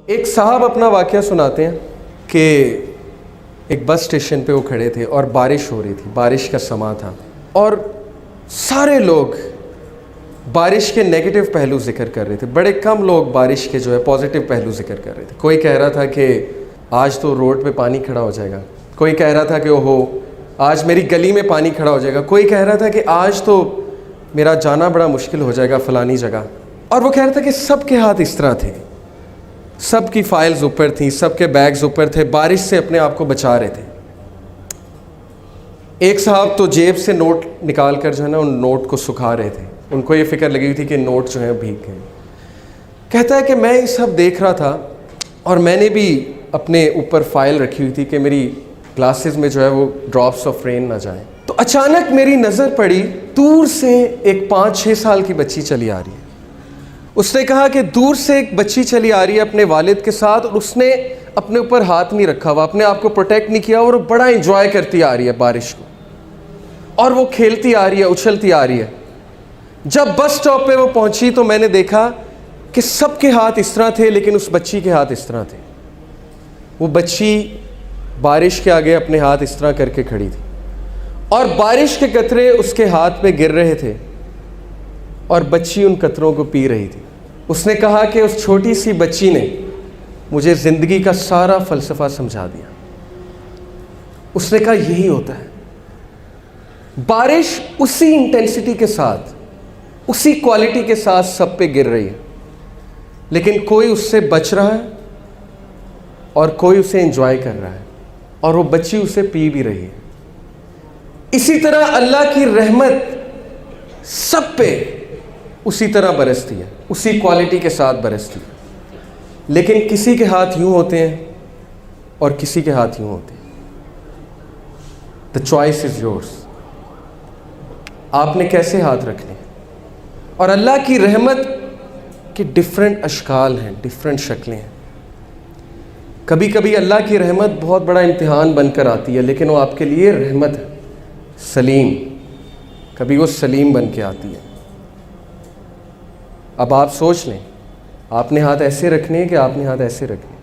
ایک صاحب اپنا واقعہ سناتے ہیں کہ ایک بس اسٹیشن پہ وہ کھڑے تھے اور بارش ہو رہی تھی، بارش کا سماں تھا، اور سارے لوگ بارش کے نیگیٹو پہلو ذکر کر رہے تھے، بڑے کم لوگ بارش کے جو ہے پازیٹیو پہلو ذکر کر رہے تھے۔ کوئی کہہ رہا تھا کہ آج تو روڈ پہ پانی کھڑا ہو جائے گا، کوئی کہہ رہا تھا کہ اوہو آج میری گلی میں پانی کھڑا ہو جائے گا، کوئی کہہ رہا تھا کہ آج تو میرا جانا بڑا مشکل ہو جائے گا فلانی جگہ۔ اور وہ کہہ رہا تھا کہ سب کے ہاتھ اس طرح تھے، سب کی فائلز اوپر تھیں، سب کے بیگز اوپر تھے، بارش سے اپنے آپ کو بچا رہے تھے۔ ایک صاحب تو جیب سے نوٹ نکال کر جو ہے نا ان نوٹ کو سکھا رہے تھے، ان کو یہ فکر لگی ہوئی تھی کہ نوٹ جو ہیں بھیگ گئے۔ کہتا ہے کہ میں یہ سب دیکھ رہا تھا اور میں نے بھی اپنے اوپر فائل رکھی ہوئی تھی کہ میری گلاسز میں جو ہے وہ ڈراپس آف رین نہ جائیں۔ تو اچانک میری نظر پڑی، دور سے ایک 5-6 سال کی بچی چلی آ رہی ہے۔ اس نے کہا کہ دور سے ایک بچی چلی آ رہی ہے اپنے والد کے ساتھ، اور اس نے اپنے اوپر ہاتھ نہیں رکھا ہوا، اپنے آپ کو پروٹیکٹ نہیں کیا، اور وہ بڑا انجوائے کرتی آ رہی ہے بارش کو، اور وہ کھیلتی آ رہی ہے، اچھلتی آ رہی ہے۔ جب بس سٹاپ پہ وہ پہنچی تو میں نے دیکھا کہ سب کے ہاتھ اس طرح تھے، لیکن اس بچی کے ہاتھ اس طرح تھے۔ وہ بچی بارش کے آگے اپنے ہاتھ اس طرح کر کے کھڑی تھی، اور بارش کے قطرے اس کے ہاتھ پہ گر رہے تھے، اور بچی ان قطروں کو پی رہی تھی۔ اس نے کہا کہ اس چھوٹی سی بچی نے مجھے زندگی کا سارا فلسفہ سمجھا دیا۔ اس نے کہا یہی ہوتا ہے، بارش اسی انٹینسٹی کے ساتھ، اسی کوالٹی کے ساتھ سب پہ گر رہی ہے، لیکن کوئی اس سے بچ رہا ہے اور کوئی اسے انجوائے کر رہا ہے، اور وہ بچی اسے پی بھی رہی ہے۔ اسی طرح اللہ کی رحمت سب پہ اسی طرح برستی ہے، اسی کوالٹی کے ساتھ برستی ہے، لیکن کسی کے ہاتھ یوں ہوتے ہیں اور کسی کے ہاتھ یوں ہوتے ہیں۔ The choice is yours۔ آپ نے کیسے ہاتھ رکھنے ہیں؟ اور اللہ کی رحمت کے ڈیفرنٹ اشکال ہیں، ڈیفرنٹ شکلیں ہیں۔ کبھی کبھی اللہ کی رحمت بہت بڑا امتحان بن کر آتی ہے، لیکن وہ آپ کے لیے رحمت ہے، سلیم۔ کبھی وہ سلیم بن کے آتی ہے۔ اب آپ سوچ لیں، آپ نے ہاتھ ایسے رکھنے ہیں کہ آپ نے ہاتھ ایسے رکھنے ہیں۔